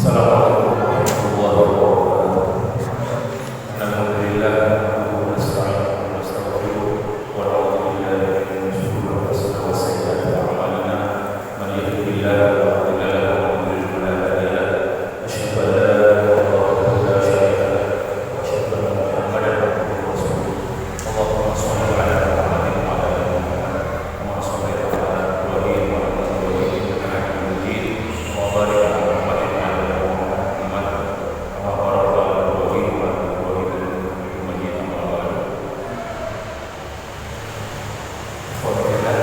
Assalamualaikum warahmatullahi wabarakatuh. Alhamdulillah wa nasta'inuhu wa nastaghfiruh wa na'udzu billahi min shururi anfusina wa sayyiati a'malina. Man yahdihillahu fala mudilla lahu wa man yudlil fala hadiya lahu. Asyhadu an la ilaha illallah wa la syarika lahu wa asyhadu anna Muhammadan abduhu wa rasuluh. Allahumma shalli ala Muhammadin wa ala ali Muhammad kama shallaita ala Ibrahim wa ala ali Ibrahim innaka Hamidum Majid. Wa barik ala Muhammadin wa ala ali Muhammad kama barakta ala Ibrahim wa ala ali Ibrahim innaka Hamidum Majid. Amma ba'du. Alhamdulillah,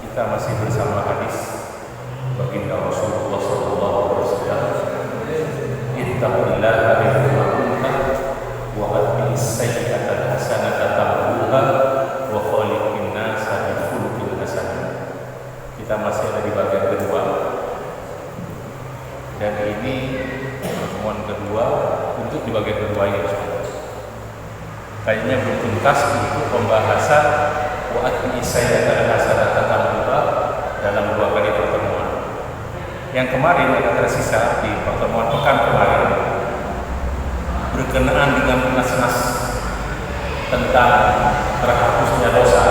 kita masih bersama hadis baginda Rasulullah sallallahu alaihi wasallam. Ittaqillaha haitsu kunta wa atbi'is sayyi'ata hasanata tamhuha wa khaliqin nasa bi khuluqin hasan. Kita masih ada di bagian kedua, dan ini pertemuan kedua untuk di bagian kedua ini. Kayaknya belum tuntas untuk pembahasan wa atbi'is sayyi'ata hasanata tamhuha dalam dua kali pertemuan. Yang kemarin yang tersisa di pertemuan pekan kemarin berkenaan dengan nas-nas tentang terhapusnya dosa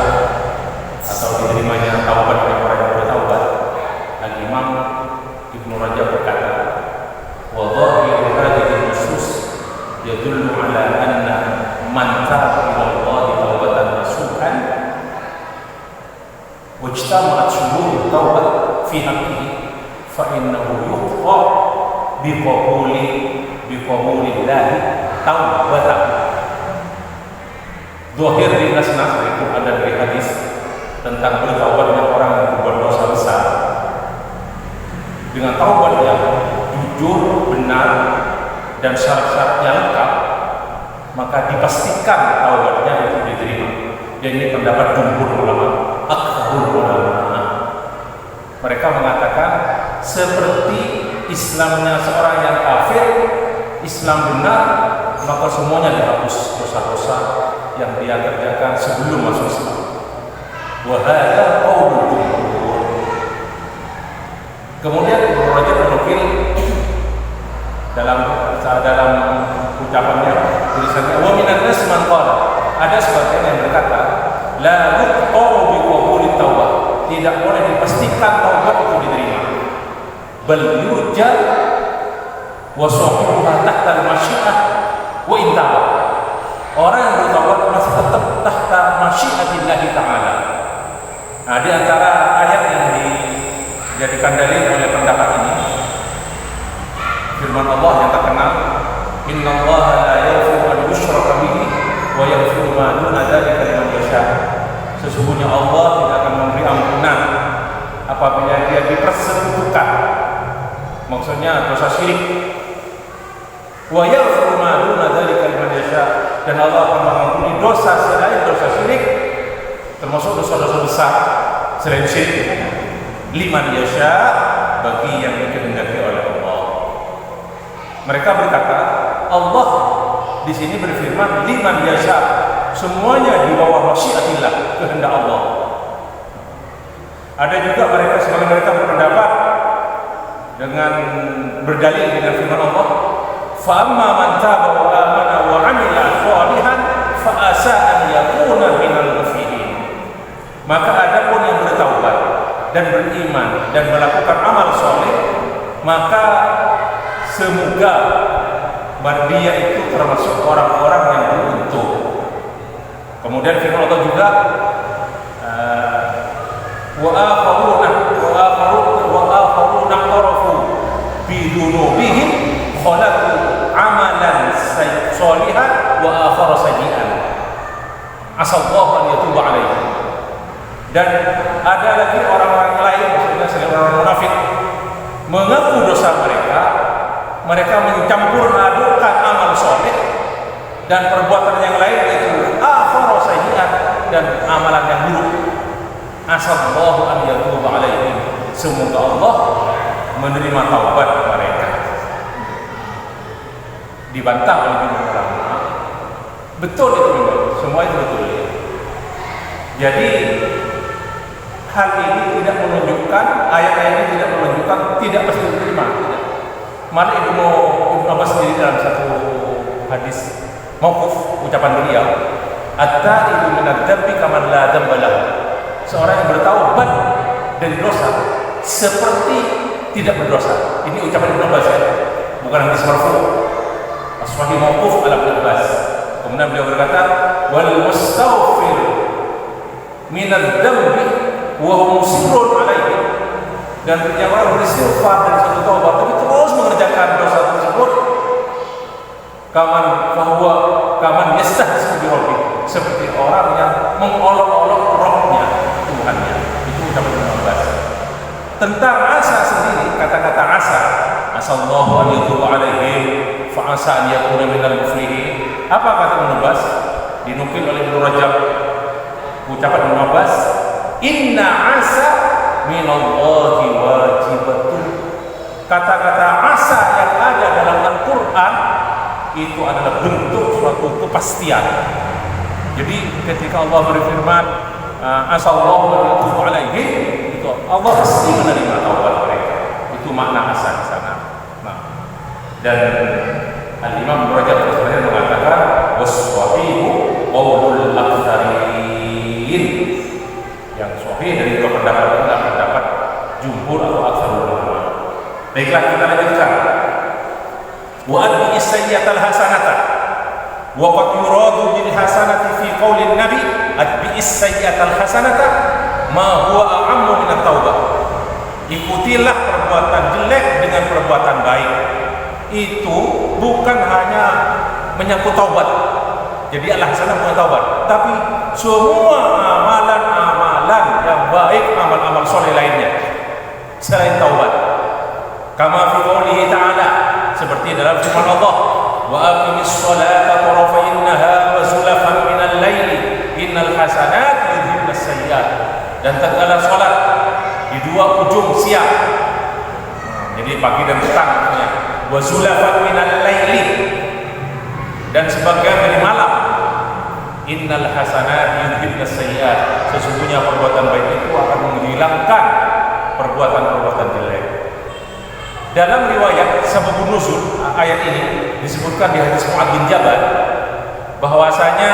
atau diterimanya taubat oleh orang yang bertaubat. Al-Imam Ibnu Rajab berkata, wa dhahiru hadhihi nusus yadullu ala anna man taba ila Allah taubatan nasuhan wajtama'at syurut taubat fi haqqihi fa innahu yuqta biqabulillahi taubatan. Zahir di nas-nas itu ada dari hadis tentang bertaubatnya orang yang berbuat dosa besar dengan taubat yang jujur, benar dan syarat-syaratnya lengkap, maka dipastikan taubatnya itu diterima. Dan ini pendapat jumhur ulama, aktsarul ulama. Mereka mengatakan seperti Islamnya seorang yang kafir, Islam benar, maka semuanya dihapus dosa-dosa yang dia kerjakan sebelum masuk Islam. Wa hadza qaulul jumhur. Kemudian Ibnu Rajab menukil dalam ucapannya, tulisannya, wa minan nas man qala, ada sebagian yang berkata la yuqtaru bi qabulit taubah, tidak boleh dipastikan taubat itu diterima, bal yurja wa sahibuha tahta al-masyiah wa intaba. Orang yang bertaubat masih tetap tahta masyiatillahi ta'ala. Nah, di antara ayat yang dijadikan dalil oleh pendapat ini firman Allah yang terkenal, innallaha la yaghfiru an yushraka bihi wa yaghfiru ma duna dzalika liman yasha. Sesungguhnya Allah tidak akan memberi ampunan apabila dia dipersekutukan, maksudnya dosa syirik. Wa yaghfiru ma duna dzalika liman yasha, dan Allah akan mengampuni dosa selain dosa syirik, termasuk dosa-dosa besar selain syirik, liman yasha, bagi yang dikehendaki oleh Allah. Mereka berkata, Allah di sini berfirman liman yasha, semuanya di bawah masyiatillah, kehendak Allah. Ada juga sebagian mereka berpendapat dengan berdalil dengan firman Allah, fa amma man taba wa amana wa 'amila shalihan fa asa an yakuna minal mufihin. Maka adapun yang bertaubat dan beriman dan melakukan amal soleh, maka semoga dia itu termasuk orang-orang yang beruntung. Kemudian firman Allah juga, wa akharuna qarafu bi dzunubihim khalaqu amalan sholihan wa akhara sayyi'an asallahu an yatuba alaihim. Dan ada lagi orang-orang lain, maksudnya selain orang munafik, mengaku dosa mereka mencampur adukan amal soleh dan perbuatan yang lain, yaitu akhara sayyi'an, dan amalan yang buruk. Asallahu an yatuba alaihim, semoga Allah menerima taubat mereka. Dibantah oleh ulama. Betul itu, semua itu betul. Jadi hal ini tidak menunjukkan, ayat-ayat ini tidak menunjukkan tidak pasti diterima. Tidak. Malah Ibnu Abbas sendiri dalam satu hadis mauquf ucapan beliau, at-taibu minadz dzambi kaman la dzamba lahu. Seorang yang bertaubat dari dosa seperti tidak berdosa. Ini ucapan Ibnu Abbas ya, bukan hadis marfu'. As-sahih mauquf ala Ibnu Abbas. Kemudian beliau berkata, wal mustaghfir minadz dzambi wa huwa musirrun alaihi. Dan yang orang beristighfar dari satu taubat tapi terus mengerjakan dosa tersebut, kaman yastahzi bi rabbih, seperti orang yang mengolok-olok rohnya, Tuhannya. Itu ucapan Ibnu Abbas. Tentang asa sendiri, kata-kata asa, asallahu an yatuba alaihim fa asa an yakuna minal muflihin. Apa kata Ibnu Abbas? Dinukil oleh Ibnu Rajab. Ucapan Ibnu Abbas, inna asa minallahi wajibatun. Kata-kata asa yang ada dalam Al-Quran itu adalah bentuk suatu kepastian. Jadi ketika Allah berfirman asallahu an yatuba alaihim, itu Allah pasti menerima taubat mereka. Itu makna asa di sana. Nah, dan Al-Imam Rajab sebenarnya mengatakan was-shahihu qaulul aktsarin. Yang sahih dari dua pendapat itu adalah pendapat jumhur atau aktsarul ulama. Baiklah, kita lanjutkan. Wa adbi as-sayyi'atal hasanata wa qad yuradu bil hasanati fi qaulin nabi adbi as-sayyi'atal hasanata ma huwa a'ammu min at-taubah. Ikutilah perbuatan jelek dengan perbuatan baik. Itu bukan hanya menyangkut taubat. Jadi al-hasanah bukan taubat, tapi semua amalan-amalan yang baik, amal-amal soleh lainnya selain taubat. Kama fi qoulihi ta'ala, seperti dalam firman Allah, wa aqimis sholata tarafayn nahar wa zulafan minal laili innal hasanati yudhibnas sayyi'at. Dan tegaklah salat di dua ujung siang. Jadi pagi dan petang maksudnya. Wa zulafan minal laili, dan sebagian dari malam. Innal hasanati yudhibnas sayyi'at. Sesungguhnya perbuatan baik itu akan menghilangkan perbuatan-perbuatan jelek. Dalam riwayat sababun nuzul ayat ini disebutkan di hadis Mu'adz bin Jabal bahwasanya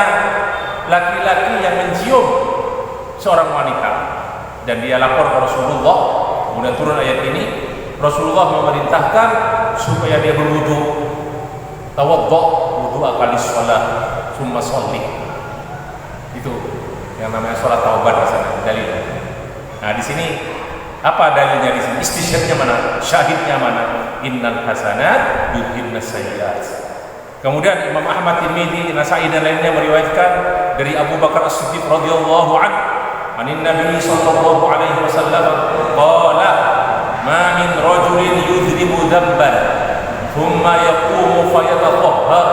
laki-laki yang mencium seorang wanita dan dia lapor ke Rasulullah, kemudian turun ayat ini, Rasulullah memerintahkan supaya dia berwudu. Tawaddo wudu'aka lis-shalah tsumma sholli. Itu yang namanya salat taubat di sana, dalil. Nah, di sini apa dalilnya di sini? Istishhadnya mana? Syahidnya mana? Innal hasanat yudhibnas sayyi'at. Kemudian Imam Ahmad, Tirmidzi, Nasa'i dan lainnya meriwayatkan dari Abu Bakar As-Siddiq radhiyallahu anhu, anin Nabi sallallahu alaihi wasallam qala ma min rajulin yudhribu dhanban thumma yaqumu fayatatahhar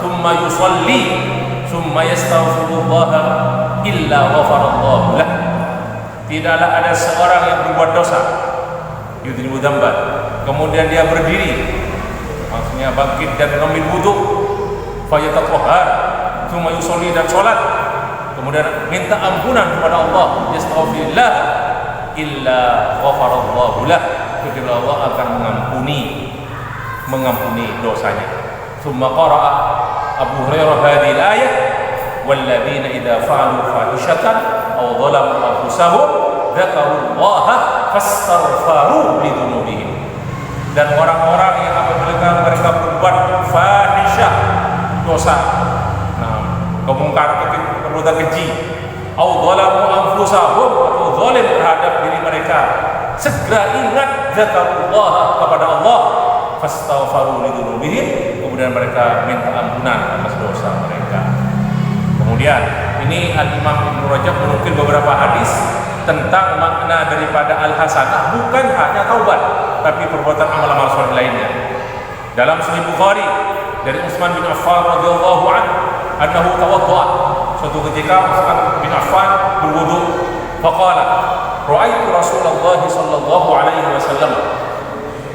thumma yusalli thumma yastaghfirullah illa ghafarallahu lahu. Tidaklah ada seorang yang berbuat dosa, yudhribu dhanban, kemudian dia berdiri, maksudnya bangkit dan mengambil wudu, fayatatahhar thumma yusalli, dan sholat, kemudian minta ampunan kepada Allah, yastaghfirullah illa ghafarallahu lahu, kemudian Allah akan mengampuni dosanya. Tsumma qara'a Abu Hurairah hadhihi al-ayah walladzina idza fa'alu fahishatan aw dhalamu anfusahum dzakarullaha fastaghfaru lidzunubihim. Dan orang-orang yang apabila mereka berbuat fahisyah, dosa, kemungkaran, perbuatan keji, aw dhalamu anfusahum, atau zalim terhadap diri mereka, segera ingat dzakarullaha kepada Allah, fastaghfaru lidzunubihim, kemudian mereka minta ampunan atas dosa mereka. Kemudian ini Al-Imam Ibnu Rajab menukil beberapa hadis tentang makna daripada al-hasanah, bukan hanya taubat tapi perbuatan amal-amal saleh lainnya. Dalam Sahih Bukhari dari Utsman bin Affan radhiyallahu anhu, annahu tawaddaa. Suatu ketika Utsman bin Affan berwudu, faqala ra'aitu Rasulullah sallallahu alaihi wasallam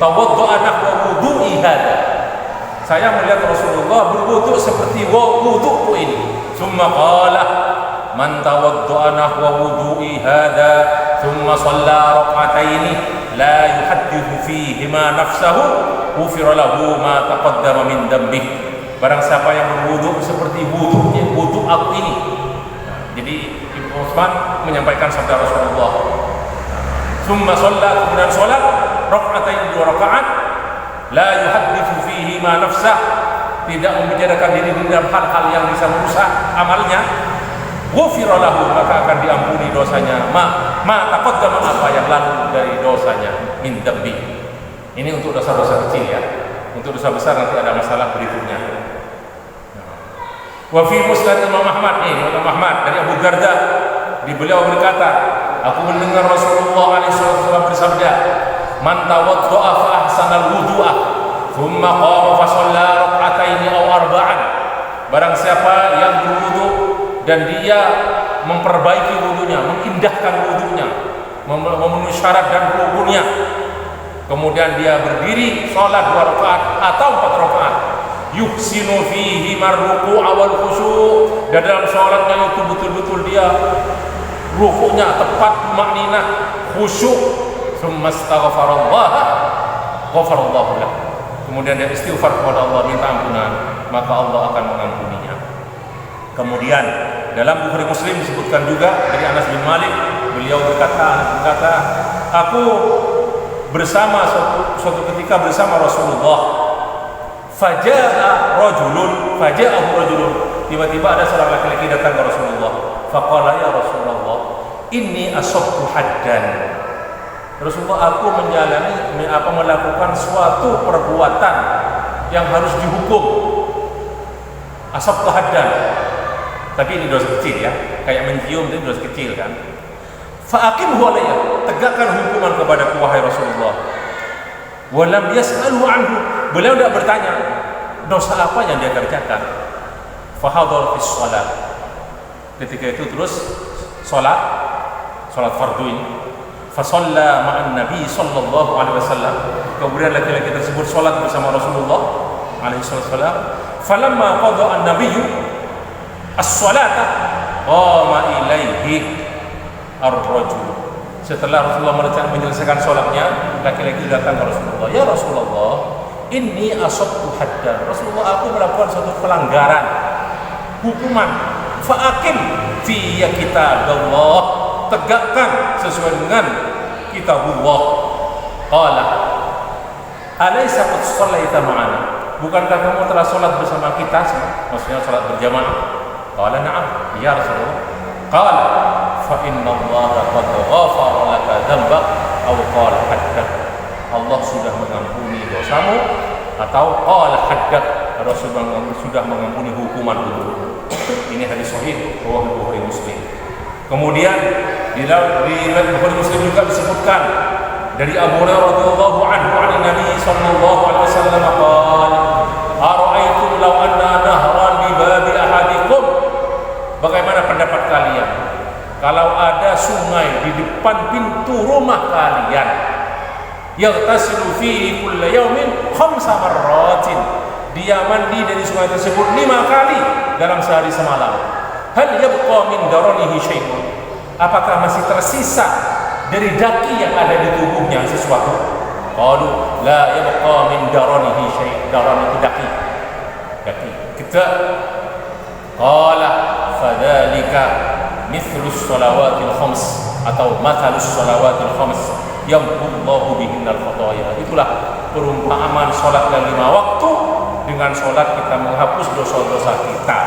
tawaddaa nahwa wudu'i hadza. Saya melihat Rasulullah berwudu seperti wudu'ku ini. Summa qala man tawaddaa nahwa wudu'i hadza thumma shalla rak'ataini la yuhaddithu fihima nafsahu ghufira lahu ma taqaddama min dhanbihi. Barang siapa yang berwudu seperti wudu aku ini. Jadi Ibnu Utsman menyampaikan sabda Rasulullah. Thumma shalla, kemudian salat rak'atain, 2 rakaat, la yuhadditsu fihi ma nafsah, tidak membicarakan diri dalam hal-hal yang bisa merusak amalnya. Ghufira lahu, maka akan diampuni dosanya. Ma taqaddama, apa yang lalu dari dosanya, min dzambi. Ini untuk dosa-dosa kecil ya. Untuk dosa besar nanti ada masalah berikutnya. Wa fi musnad Imam Ahmad, Imam Ahmad dari Abu Darda, beliau berkata, aku mendengar Rasulullah SAW bersabda, man tawadda'a fa ahsanal wudu'a thumma qama fa shalla rak'ataini aw arba'an. Barang siapa yang berwudu dan dia memperbaiki wudunya, mengindahkan wudunya, memenuhi syarat dan rukunnya, kemudian dia berdiri salat 2 rakaat atau 4 rakaat, yuhsinu fihi marruku'a wal khusyu', dan dalam salatnya itu betul-betul dia rukuknya tepat, makninah, khusyuk, tsumma astaghfarallah ghafarallahu lah, kemudian dia istighfar kepada Allah, minta ampunan, maka Allah akan mengampuninya. Kemudian dalam Bukhari Muslim disebutkan juga dari Anas bin Malik, beliau berkata, aku bersama suatu ketika bersama Rasulullah, faja'ahu rajulun, tiba-tiba ada seorang laki-laki datang ke Rasulullah, faqala ya Rasulullah, inni asabtu haddan. Rasulullah, aku melakukan suatu perbuatan yang harus dihukum. Asabtu haddan, tapi ini dosa kecil ya, kayak mencium itu dosa kecil kan. Fa'aqimhu alayya, tegakkan hukuman kepadaku wahai Rasulullah. Walam yas'alhu anhu, beliau tidak bertanya dosa apa yang dia kerjakan. Fahadhar fi shalat, ketika itu terus salat fardu ini. Fa shalla ma'an nabi sallallahu alaihi wasallam, kemudian laki-laki tersebut salat bersama Rasulullah alaihi wasallam. Falamma qada an-nabiyyu as-salata qama ilaihi ar-rajul. Setelah Rasulullah menyelesaikan sholatnya, laki-laki datang ke Rasulullah, ya Rasulullah, inni asabtu haddan. Rasulullah, aku melakukan suatu pelanggaran, hukuman. Fa'aqim fi kitaballah, tegakkan sesuai dengan kitabullah. Qala alaysa qad shallaita ma'ana, bukankah kamu telah sholat bersama kita, maksudnya sholat berjamaah? Qala na'am, ya Rasulullah. Qala fa inna Allaha qad ghafara laka dzambak aw qala haddak, Allah sudah mengampuni dosamu, atau qala haddak, Rasulullah sudah mengampuni hukuman-hukuman. Ini hadis sahih riwayat Bukhari Muslim. Kemudian di riwayat Bukhari Muslim juga disebutkan dari Abu Hurairah radhiyallahu anhu an Nabi sallallahu alaihi wasallam qala ara'aytum law anna nahran bi babi ahadikum, bagaimana pendapat kalian kalau ada sungai di depan pintu rumah kalian, yaghtasilu fihi kulla yawmin 5 marratin, dia mandi dari sungai tersebut 5 kali dalam sehari semalam. Hal yabqa min daranihi syai'un, apakah masih tersisa dari daki yang ada di tubuhnya sesuatu? Qalu la yabqa min daranihi syai', daran itu daki. Kita qala fadzalika mithlus shalawatil khams, atau mathalus shalawatil khams yamhullahu bihinnal khataaya. Itulah perumpamaan salat yang 5 waktu. Dengan salat kita menghapus dosa-dosa kita.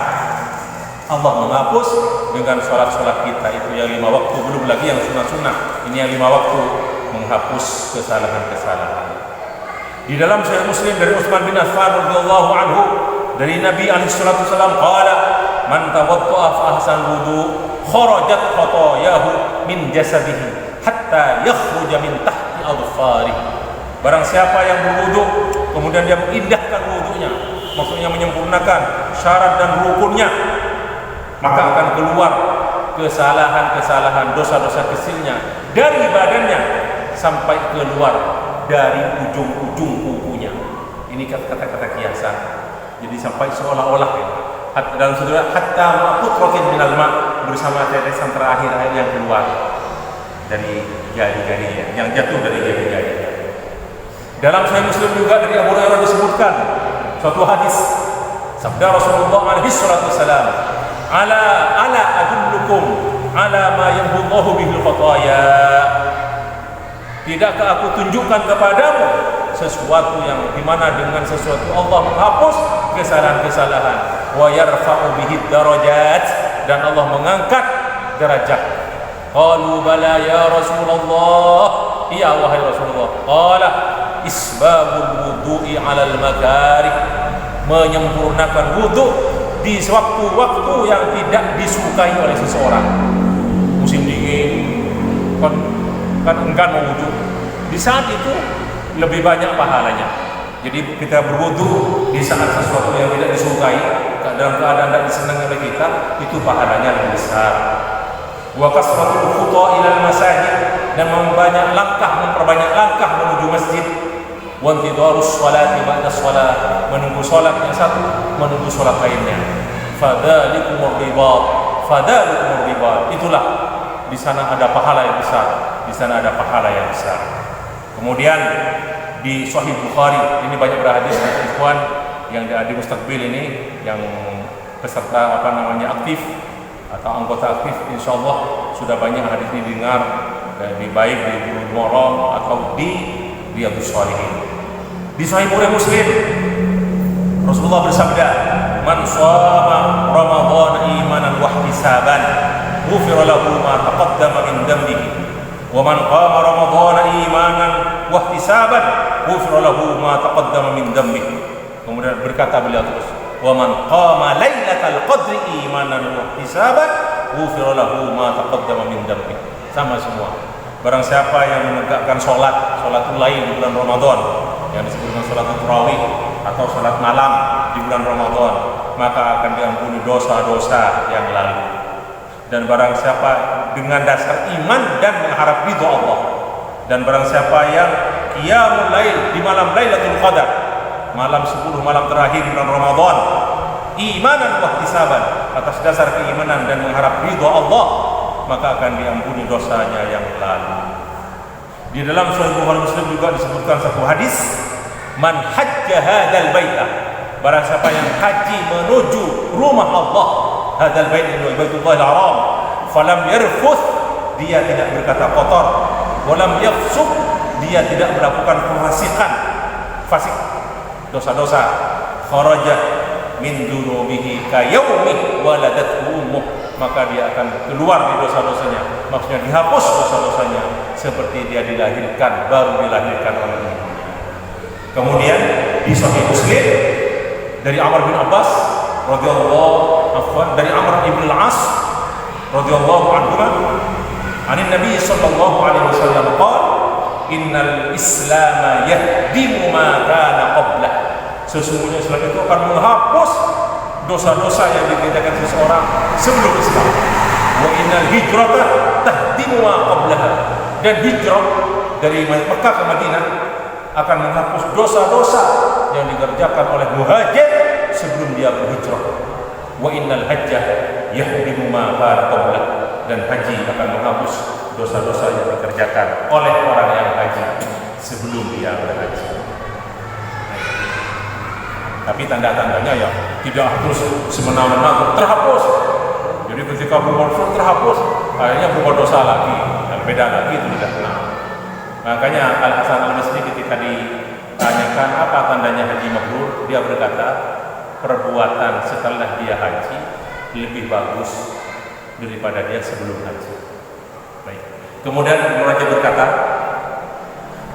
Allah menghapus dengan salat-salat kita itu yang 5 waktu, belum lagi yang sunah-sunah. Ini yang 5 waktu, menghapus kesalahan-kesalahan. Di dalam Sahih Muslim dari Utsman bin Affan radhiyallahu anhu, dari Nabi alaihi salatu wasallam qala man tawadda'a fa ahsana wudu kharajat khatayahu min jasadihi hatta yakhruja min tahti adfarihi. Barang siapa yang berwudu kemudian dia mengindahkan wudunya, maksudnya menyempurnakan syarat dan rukunnya, maka akan keluar kesalahan-kesalahan, dosa-dosa kecilnya dari badannya sampai keluar dari ujung-ujung kukunya. Ini kata-kata kiasan. Jadi sampai seolah-olah ya, dalam saudara hatta ma'qutratin minal ma', bersama tetesan terakhir air yang keluar. dari jari-jarinya, yang jatuh dari jari-jarinya. Dalam Sahih Muslim juga dari Abu Hurairah disebutkan suatu hadis sabda Rasulullah alaihi salatu wasalam, ala adullukum ala ma yamhullahu bihil khataya. Tidakkah aku tunjukkan kepadamu sesuatu yang dimana dengan sesuatu Allah menghapus kesalahan-kesalahan, wa yarfa'u bihi darajat, dan Allah mengangkat derajat. Qalu bala ya Rasulullah, iya wahai Rasulullah. Qala isbabul wudu'i 'alal makarih, menyempurnakan wudu di waktu-waktu yang tidak disukai oleh seseorang. Musim dingin kan enggan mau wudu, di saat itu lebih banyak pahalanya. Jadi kita berwudu di saat sesuatu yang tidak disukai, dalam keadaan tidak disenangi oleh kita, itu pahalanya lebih besar. Wa kasratul khuta ilal masajid, dan memperbanyak langkah menuju masjid. Wa intidharus sholati ba'da shalah, menunggu salat yang satu, menunggu salat lainnya. Fadzalikumur ribat, itulah di sana ada pahala yang besar, di sana ada pahala yang besar. Kemudian di Sahih Bukhari ini banyak berhadis ikhwan yang di Mustaqbil ini, yang peserta aktif atau anggota aktif, insyaallah sudah banyak hadis ini dengar, baik di Bulughul Maram atau di Riyadhus Shalihin. Di Sahih Muslim Rasulullah bersabda, man shoma Ramadan imanan wa ihtisaban ghufira lahu ma taqaddama min dhanbihi wa man qama Ramadan imanan wa ihtisaban ghufira lahu ma taqaddama min dhanbihi. Kemudian berkata beliau terus, wa man qama lailatal qadri imanan wa ihtisaban ghufira lahu ma taqaddama min dhanbihi. Sama semua. Barang siapa yang menegakkan salatul lail di bulan Ramadan, yang disebut dengan salatul tarawih atau salat malam di bulan Ramadan, maka akan diampuni dosa-dosa yang lalu. Dan barang siapa dengan dasar iman dan mengharap ridha Allah, dan barang siapa yang qiyamul lail di malam Lailatul Qadar, malam 10 malam terakhir bulan Ramadan, imanan wa ihtisaban, atas dasar keimanan dan mengharap ridha Allah, maka akan diampuni dosanya yang lalu. Di dalam Sahih Bukhari Muslim juga disebutkan satu hadis, man hajja hadzal baita, barang siapa yang haji menuju rumah Allah, hadzal bait itu Baitullahil Haram, falam yarfuth, dia tidak berkata kotor, walam yafsuq, dia tidak melakukan kefasikan, fasik, dosa-dosa, kharaja min dunubihi ka yaumi waladathu ummuh, maka dia akan keluar dari dosa-dosanya, maksudnya dihapus dosa-dosanya seperti dia baru dilahirkan oleh ibunya. Kemudian di Sahih Muslim dari Amr bin Abbas dari Amr bin Al-As radhiyallahu anhu, anin Nabi sallallahu alaihi wasallam qala, innal Islam yahdimu ma kana qablah, sesungguhnya Islam itu akan menghapus dosa-dosa yang dikerjakan seseorang sebelum Islam. Wa innal hijrata tahdimu ma qablaha, dan hijrah dari Mekah ke Madinah akan menghapus dosa-dosa yang dikerjakan oleh muhajir sebelum dia berhijrah. Wa innal hajja yahdimu ma kana qablah, dan haji akan menghapus dosa-dosa yang dikerjakan oleh orang yang haji sebelum dia berhaji. Tapi tanda-tandanya ya tidak terus semena-mena terhapus. Jadi ketika berbuat terhapus, akhirnya berbuat dosa lagi, dan beda lagi, itu tidak benar. Makanya Al-Hasan Al-Basri ketika ditanyakan apa tandanya haji mabrur, dia berkata, perbuatan setelah dia haji lebih bagus daripada dia sebelum haji. Baik. Kemudian Raja berkata,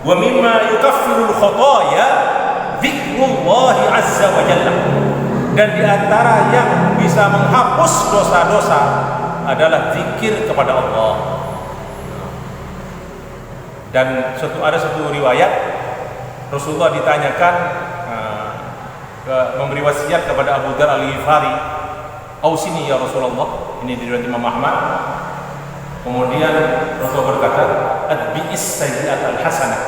wa mimma yukaffirul khotoya dzikrullahi azza wa jalla, dan di antara yang bisa menghapus dosa-dosa adalah zikir kepada Allah. Dan ada satu riwayat Rasulullah ditanyakan memberi wasiat kepada Abu Dzar Al-Ghifari, "Ausini ya Rasulullah." Ini diriwayatkan Imam Ahmad. Kemudian Rasulullah berkata, "Adbi'is sayyi'at al-hasanah."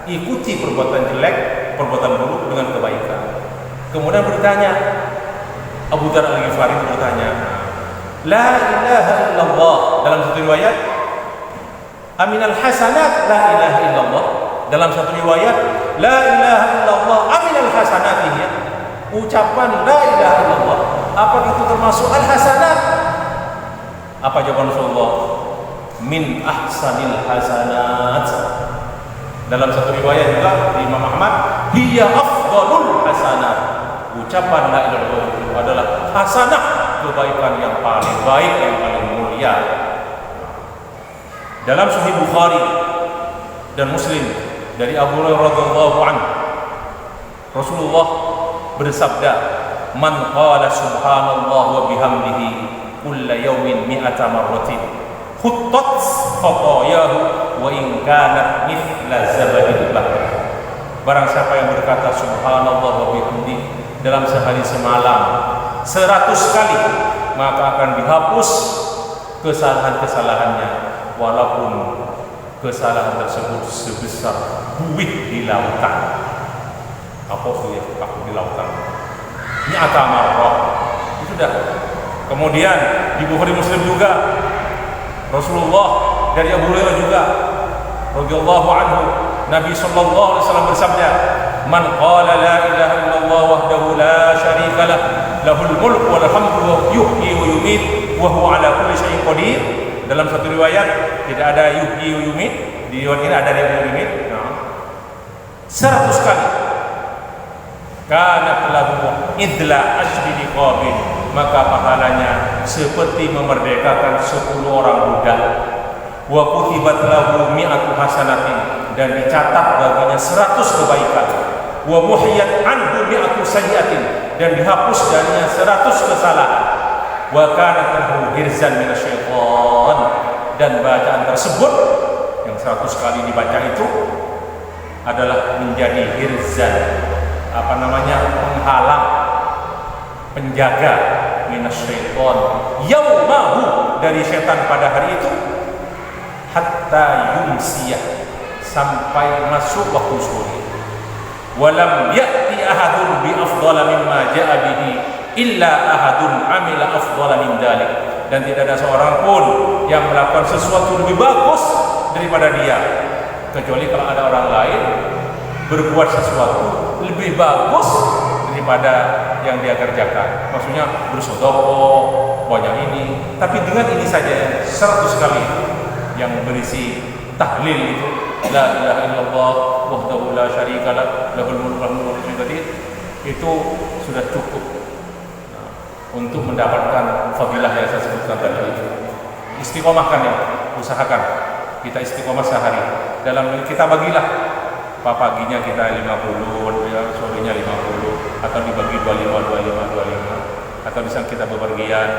Ikuti perbuatan jelek, perbuatan buruk dengan kebaikan. Kemudian bertanya, Abu Dzar Al-Ghifari bertanya, "La ilaha illallah." Dalam satu riwayat, Aminal hasanat la ilaha illallah. Dalam satu riwayat, la ilaha illallah aminal hasanatihya. Ucapan la ilaha illallah, apa itu termasuk al hasanat? Apa jawaban Rasulullah? Min ahsanil hasanat. Dalam satu riwayat juga di Imam Ahmad, hiya afdalul hasanat. Ucapan la ilaha illallah itu adalah hasanah, kebaikan yang paling baik, yang paling mulia. Dalam Sahih Bukhari dan Muslim dari Abu Hurairah radhiyallahu anhu, Rasulullah bersabda, "Man qala subhanallah wa bihamdihi kulla yawmin mi'ata marratin, khuttat khatayahu wa in kanat mithla zabadil bahr." Barang siapa yang berkata subhanallah wa bihamdihi dalam sehari semalam 100 kali, maka akan dihapus kesalahan-kesalahannya, walaupun kesalahan tersebut sebesar buih di lautan. Apa itu ya, di lautan? Ini atamarrah. Itu sudah. Kemudian di Bukhari Muslim juga Rasulullah dari Abu Hurairah juga radhiyallahu anhu, Nabi sallallahu alaihi wasallam bersabda, "Man qala la ilaha illallah wahdahu la syarika lah, lahul mulku wal hamdu wa yuhyi wa yumiit wa huwa ala kulli syai'in qadir." Dalam satu riwayat tidak ada yuhyi wa yumiit, di riwayat ini ada yang yumiit. 100 kali. Kana lahu idla ashri riqabin, maka pahalanya seperti memerdekakan 10 orang budak. Wa kutibat lahu mi'atu hasanatin, dan dicatat baginya 100 kebaikan. Wa muhiyat anhu mi'atu sayyi'atin, dan dihapus darinya 100 kesalahan. Wa kanat lahu hirzan minasyaitan, dan bacaan tersebut yang 100 kali dibaca itu adalah menjadi hirzan, penghalang, penjaga minasyaitan, yaumahu, dari setan pada hari itu, hatta yumsiyah, sampai masuk waktu sore. Walam ya'ti ahadun bi afdala mimma ja'a bihi illa ahadun amila afdala min dzalik, dan tidak ada seorang pun yang melakukan sesuatu lebih bagus daripada dia, kecuali kalau ada orang lain berbuat sesuatu lebih bagus daripada yang dia kerjakan. Maksudnya bersedekah banyak ini, tapi dengan ini saja 100 kali yang berisi tahlil itu, la ilaha illallah wahdahu la syarika lah, lahul mulku wa lahul hamdu, itu sudah cukup untuk mendapatkan fadilah yang saya sebutkan tadi itu. Istiqomahkan ya, usahakan kita istiqomah sehari. Dalam kita bagilah, paginya kita 50, sorenya 50, atau dibagi 25, atau bisa kita bepergian,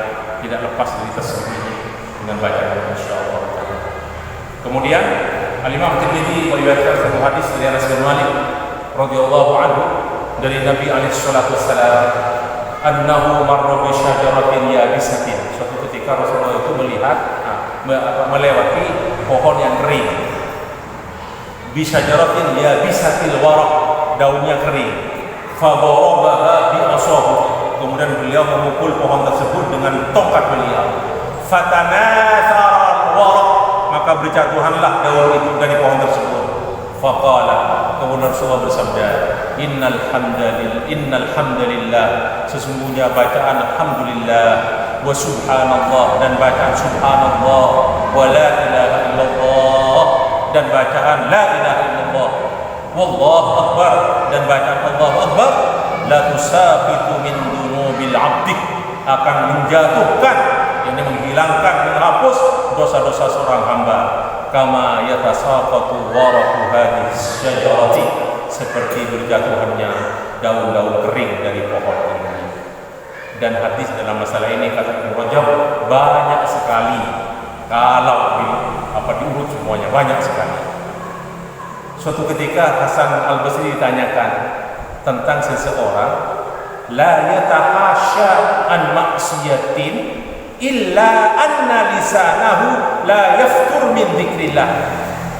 tidak lepas dari tasbih ini dengan bacaan insyaallah. Kemudian Al-Imam Tirmidzi meriwayatkan satu hadis dari Anas bin Malik radhiyallahu anhu dari Nabi alaihi salatu wassalam, annahu marra bi syajaratin yabisatin. Suatu ketika Rasulullah itu melewati pohon yang kering. Bi syajaratin yabisatil waraq, daunnya kering. Fa darabaha bi asahu, kemudian beliau memukul pohon tersebut dengan tongkat beliau. Fatanathara al-waraq, maka berjatuhanlah daun itu dari pohon tersebut. Faqala, kemudian Rasulullah bersabda, innal hamdalillah, sesungguhnya bacaan alhamdulillah, wa subhanallah, dan bacaan subhanallah, wa la ilaha illallah, dan bacaan la ilaha illallah, wallahu akbar, dan bacaan Allahu akbar, la tusaqitu min dunubil abdi, akan menjatuhkan, yang menghilangkan, menghapus dosa-dosa seorang hamba. Kama yatasaqatu waraqu hadhihi syajarati, seperti berjatuhannya daun-daun kering dari pohon ini. Dan hadis dalam masalah ini kata Ibnu Rajab banyak sekali, kalau diurut semuanya banyak sekali. Suatu ketika Hasan Al-Basri ditanyakan tentang seseorang, la yatahasya an maksiyatin illa anna lisanahu la yaftur min dzikrillah.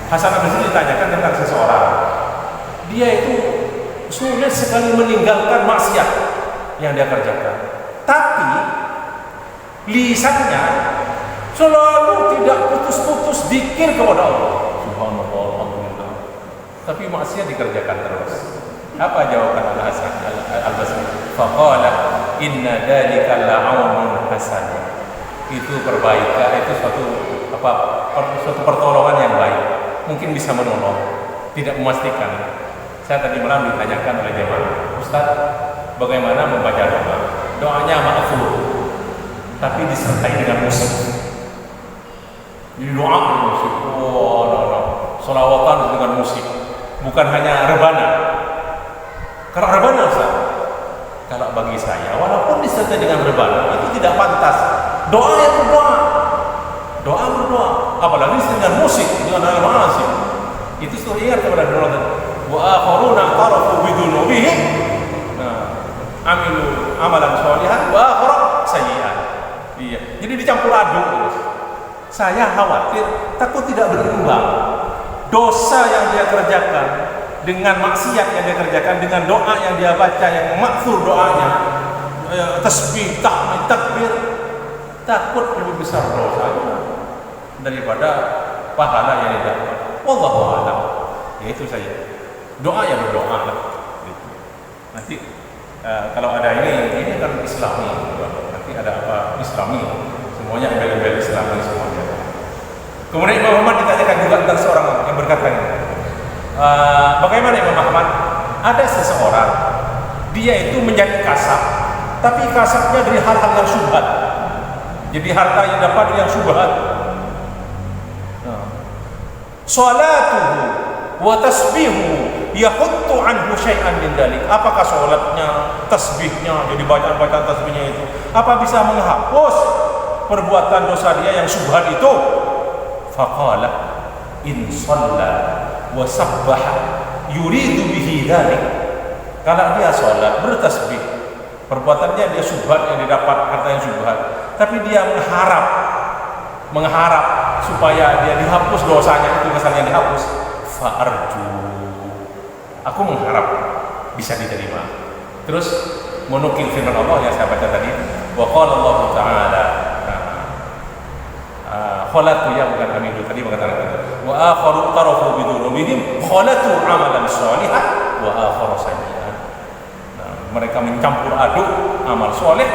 Hasan Al-Basri ditanyakan tentang seseorang, dia itu sulit sekali meninggalkan maksiat yang dia kerjakan, tapi lisannya selalu tidak putus-putus zikir kepada Allah. Subhanallah, alhamdulillah. Tapi maksiat dikerjakan terus. Apa jawaban Al-Hasan Al-Basri? Faqala inna dzalika la'aunun hasan. Itu perbaikan, itu suatu pertolongan yang baik. Mungkin bisa menolong, tidak memastikan. Saya tadi malam ditanyakan oleh jemaah, Ustaz, bagaimana membaca doa? Doanya ma'fur, tapi disertai dengan musik. Jadi doa dengan musik. Oh, no. Sholawatan dengan musik. Bukan hanya rebana. Kalau rebana, Ustaz, kalau bagi saya, walaupun disertai dengan rebana, itu tidak pantas. Doa yang berdoa, doa berdoa, apalagi dengan musik, dengan al-ma'asih. Itu sudah ingat kepada doa. Wa akharuna tarafu bidunubihim, amilu amalan sholihan, wa akhara sayyi'an. Iya, jadi dicampur aduk terus. Saya khawatir, takut tidak berimbang. Dosa yang dia kerjakan dengan maksiat yang dia kerjakan, dengan doa yang dia baca yang maksur doanya, tasbih, tahmid, takbir, takut lebih besar dosanya daripada pahala yang dia dapat. Wallahu a'lam. Ya itu saja. Doa yang berdoa lah. Gitu. Nanti kalau ada ini kan Islami. Nanti ada apa Islami? Semuanya embel-embel Islami semuanya. Kemudian Imam Ahmad ditanyakan juga tentang seorang yang berkata ini. Bagaimana Imam Ahmad? Ada seseorang, dia itu menjadi kasab, tapi kasabnya dari hal-hal yang syubhat. Jadi harta yang dapat yang syubhat. Salatuhu wa tasbihu yahuttu anhu syai'an min dalik. Apakah salatnya, tasbihnya, jadi bacaan-bacaan tasbihnya itu apa bisa menghapus perbuatan dosa dia yang syubhat itu? Faqala in shalla wa sabbaha yuridu bihi dalik. Kalau dia salat, bertasbih, perbuatannya dia syubhat yang didapat harta yang syubhat, tapi dia mengharap supaya dia dihapus dosanya itu, misalnya dihapus, fa'arju, aku mengharap bisa diterima. Terus menukil firman Allah yang saya baca tadi, wa qala Allah Ta'ala, khalatu ya bukan kami itu tadi mengatakan, wa akharu tarafu bidunubihim khalatu amalan sholihan wa akharu sayyi'an. Mereka mencampur aduk amal soleh,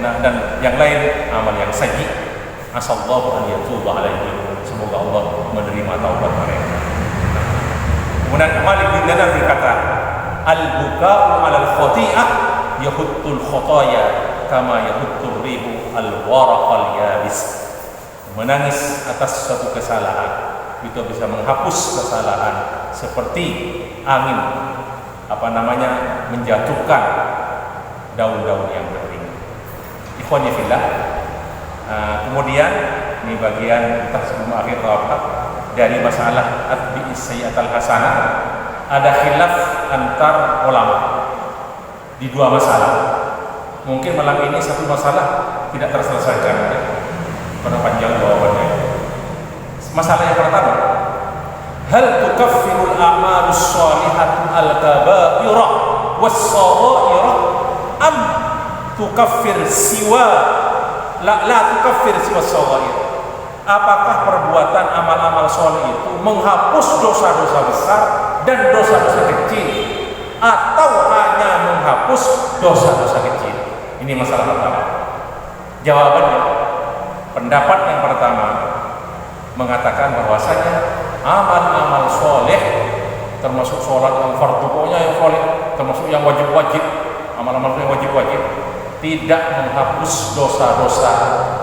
dan yang lain amal yang sayyi. Asallahu an yatuba alaihim, semoga Allah menerima taubat mereka. Kemudian Malik bin Dinar berkata, al-buka'u 'alal khati'ah yahuttul khataya kama yahuttur rihu al-waraqal yabis. Menangis atas suatu kesalahan itu bisa menghapus kesalahan seperti angin menjatuhkan daun-daun yang kering. Ikhwani fillah. Kemudian ini bagian kita sebelum akhir tawaf dari masalah atbi'is sayyi'atal hasanah. Ada khilaf antar ulama di dua masalah. Mungkin malam ini satu masalah tidak terselesaikan karena panjang jawabannya. Masalah yang pertama, hal tukaffirul a'malus shalihatu al-kaba'irah was-saghairah am tukaffir la tukaffir siwa saghair. Apakah perbuatan amal-amal soleh itu menghapus dosa-dosa besar dan dosa-dosa kecil, atau hanya menghapus dosa-dosa kecil? Ini masalah pertama. Jawabannya, pendapat yang pertama mengatakan bahwasanya amal-amal soleh, termasuk sholat yang fardu, pokoknya yang soleh, termasuk yang wajib-wajib, amal-amal yang wajib-wajib, tidak menghapus dosa-dosa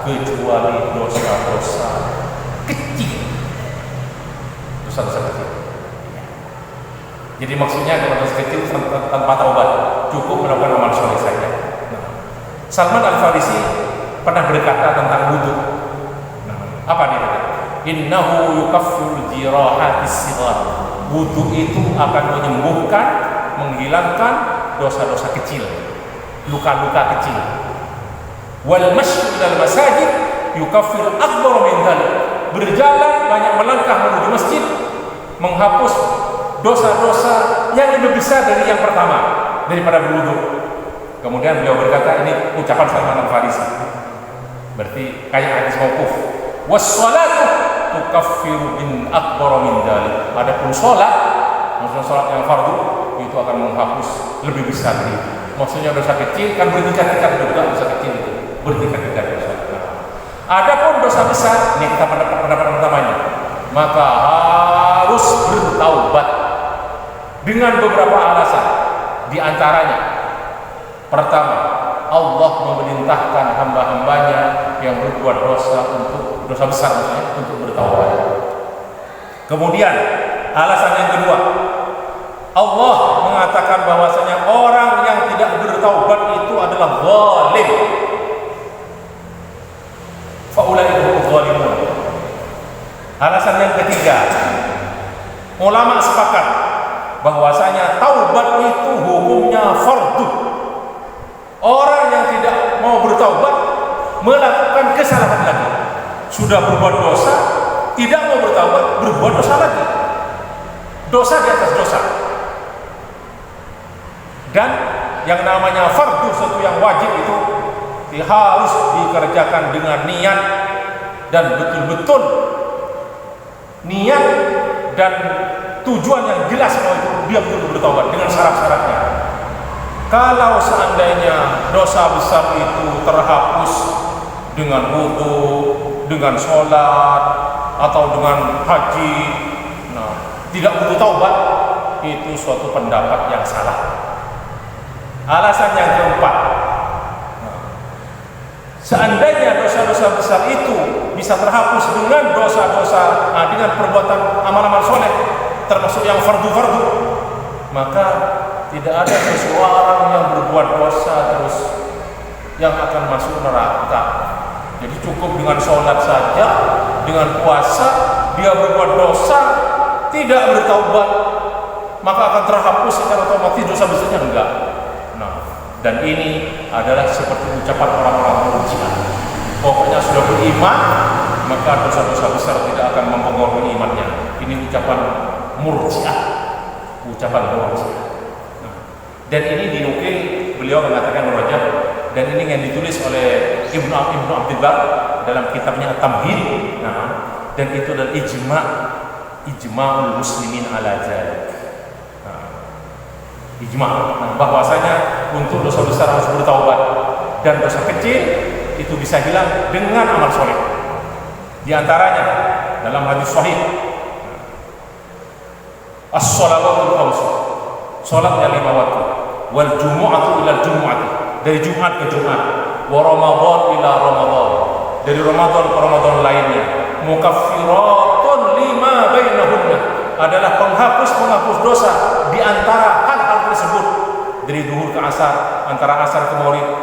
kecuali dosa-dosa kecil. Dosa-dosa kecil. Jadi maksudnya kalau dosa kecil tanpa taubat, cukup melakukan amal soleh saja. Salman Al-Farisi pernah berkata tentang wudu. Apa dia kata? Innahu yukaffirul jirahatis sighar. Wudu itu akan menyembuhkan, menghilangkan dosa-dosa kecil, luka-luka kecil. Wal masyu ilal masajid yukaffir akbar min dzalik. Berjalan banyak melangkah menuju masjid menghapus dosa-dosa yang lebih besar dari yang pertama, daripada berwudu. Kemudian beliau berkata, ini ucapan Salman Al-Farisi, berarti kayak hadis mauquf. Was-shalatu tukaffiru min akbar min dzalik. Adapun salat, maksudnya salat yang fardu itu akan menghapus lebih besar dari itu. Maksudnya dosa kecil kan bertingkat-tingkat juga, dosa kecil itu bertingkat-tingkat dosa. Adapun dosa besar, ini kita pendapat pertamanya, maka harus bertaubat dengan beberapa alasan. Di antaranya, pertama, Allah memerintahkan hamba-hambanya yang berbuat dosa untuk dosa besar maksudnya untuk bertaubat. Kemudian alasan yang kedua, Allah mengatakan bahwasanya orang yang tidak bertaubat itu adalah zalim. Faulaika humuz zalimun. Alasan yang ketiga, ulama sepakat bahwasanya taubat itu hukumnya fardu. Orang yang tidak mau bertaubat melakukan kesalahan lagi. Sudah berbuat dosa, tidak mau bertaubat, berbuat dosa lagi. Dosa di atas dosa. Dan yang namanya fardu, sesuatu yang wajib itu harus dikerjakan dengan niat dan betul-betul niat dan tujuan yang jelas bahwa itu dia betul bertaubat dengan syarat-syaratnya. Kalau seandainya dosa besar itu terhapus dengan wudu, dengan sholat atau dengan haji, tidak butuh taubat, itu suatu pendapat yang salah. Alasan yang keempat, seandainya dosa-dosa besar itu bisa terhapus dengan dosa-dosa, dengan perbuatan amal-amal soleh, termasuk yang fardu-fardu, maka tidak ada seseorang yang berbuat dosa terus yang akan masuk neraka. Jadi cukup dengan sholat saja, dengan puasa, dia berbuat dosa, tidak bertaubat, maka akan terhapus secara otomatis dosa besarnya enggak. Dan ini adalah seperti ucapan orang-orang Murji'ah. Pokoknya sudah beriman, maka dosa-dosa besar tidak akan mempengaruhi imannya. Ini ucapan Murji'ah, ucapan Murji'ah. Dan ini dinukil, beliau mengatakan rojah, dan ini yang ditulis oleh Ibnu Abdul Bar dalam kitabnya At-Tamhid. Dan itu adalah ijma'ul muslimin ala dzalik. Ijma' bahwasanya untuk dosa besar harus bertaubat dan dosa kecil itu bisa hilang dengan amal soleh. Di antaranya dalam hadis sahih, as-shalawatul khams, salatnya 5 waktu, wal jumu'atu ila jumu'ati, dari Jumat ke Jumat, wa Ramadan ila Ramadan, dari Ramadan ke Ramadan lainnya, mukaffiratun lima bainahunna, adalah penghapus dosa di antara hal-hal tersebut, dari duhur ke asar, antara asar ke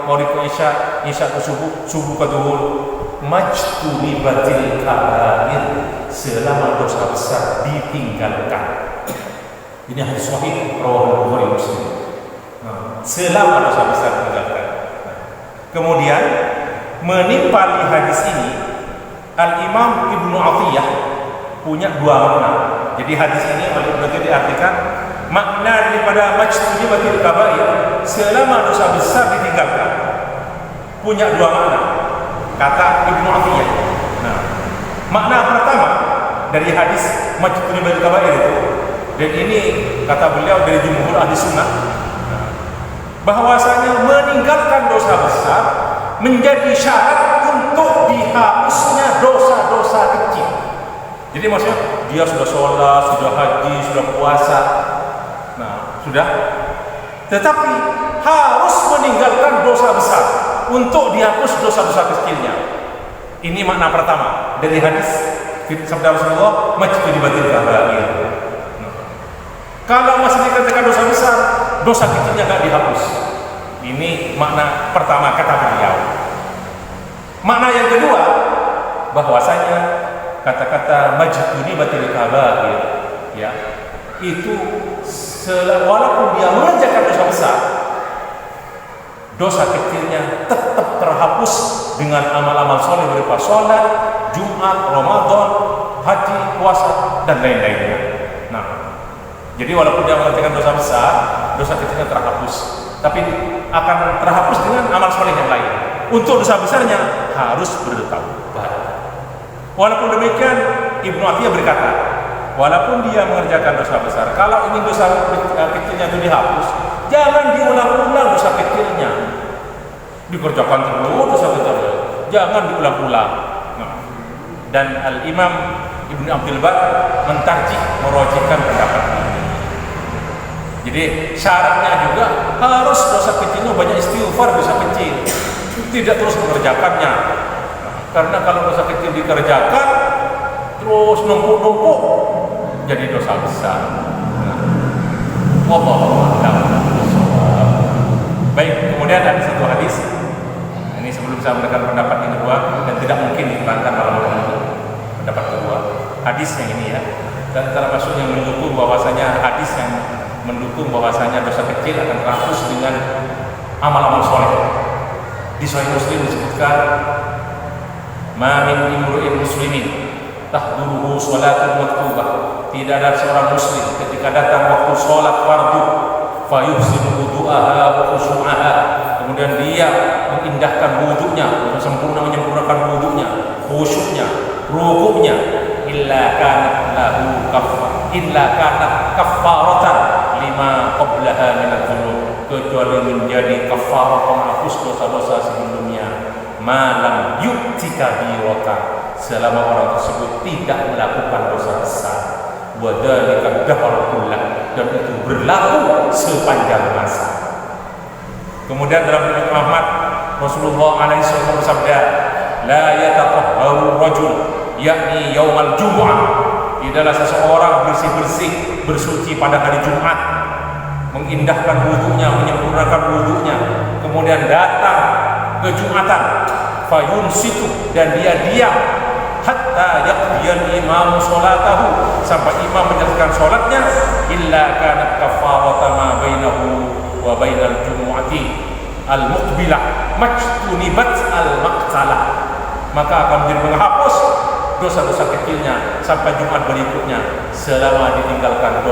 maurib ke isya, isya ke subuh ke duhur. Majtunibatil kabair, selama dosa besar ditinggalkan. Ini hadis sahih riwayat Bukhari Muslim. Selama dosa besar ditinggalkan. Kemudian menimpali hadis ini Al-Imam Ibnu Athiyah punya dua makna. Jadi hadis ini berarti diartikan makna daripada majtunibatil kabair, selama dosa besar ditinggalkan, punya dua makna, kata Ibnu Athiyah. Makna pertama dari hadis majtunibatil kabair itu, dan ini kata beliau dari jumhur ahli sunnah, bahwasanya meninggalkan dosa besar menjadi syarat untuk dihapusnya dosa-dosa kecil. Jadi maksudnya dia sudah sholat, sudah haji, sudah puasa, sudah, tetapi harus meninggalkan dosa besar untuk dihapus dosa-dosa kecilnya. Ini makna pertama dari hadis sabda Rasulullah, majtunibatil kabair. Kalau masih dikatakan dosa besar, dosa kecilnya nggak dihapus. Ini makna pertama kata beliau. Makna yang kedua, bahwasanya kata-kata majtunibatil kabair, ya, itu walaupun dia mengerjakan dosa besar, dosa kecilnya tetap terhapus dengan amal-amal soleh berupa sholat, Jumat, Ramadan, haji, puasa, dan lain-lainnya. Jadi walaupun dia mengerjakan dosa besar, dosa kecilnya terhapus, tapi akan terhapus dengan amal soleh yang lain. Untuk dosa besarnya harus bertaubat. Walaupun demikian, Ibnu Atiyah berkata, walaupun dia mengerjakan dosa besar, kalau ingin dosa kecilnya itu dihapus, jangan diulang-ulang dosa kecilnya. Dikerjakan terus dosa kecilnya, jangan diulang-ulang. Dan Al-Imam Ibnu Abdul Bar mentarjih, merojihkan pendapat ini. Jadi syaratnya juga harus dosa kecilnya banyak istighfar, dosa kecil, tidak terus mengerjakannya. Karena kalau dosa kecil dikerjakan terus numpuk-numpuk jadi dosa besar. Wallahu a'lam. Baik, kemudian ada satu hadis. Ini sebelum saya memberikan pendapat yang kedua, dan tidak mungkin diterangkan malam ini pendapat kedua. Hadis yang ini ya, dan termasuk yang mendukung bahwasanya hadis yang mendukung bahwasanya dosa kecil akan terhapus dengan amal-amal soleh. Di Sahih Muslim disebutkan, ma min imru'in muslimin tahduruhu sholatul maktubah, tidak ada seorang muslim ketika datang waktu sholat fardu fayuhsinu wudu'aha wa khusyu'aha, kemudian dia mengindahkan wudunya, menyempurnakan wudunya, khusyuknya, rukuknya, illa kanat kaffaratan lima qablaha minadz dzunub, kecuali menjadi kafarah penghapus dosa-dosa sebelumnya. Malam yuktika birota, selama orang tersebut tidak melakukan dosa besar. Wadhalika dahar kullah, dan itu berlaku sepanjang masa. Kemudian dalam riwayat Ahmad, Rasulullah SAW bersabda, la yatatahharu rajul, yakni yaumal jumu'ah, tidaklah seseorang bersih-bersih, bersuci pada hari Jumat, mengindahkan wudunya, menyempurnakan wudunya, kemudian datang ke Jumatan, fayunsitu, dan dia diam, hatta yaqdiyal imam sholatahu, sampai imam menyelesaikan sholatnya, illa kanat kafarata ma bainahu wa bainal jumu'ati al-muqbilah majtunibat al-maqtalah, maka akan menjadi menghapus dosa-dosa kecilnya sampai Jumat berikutnya selama ditinggalkan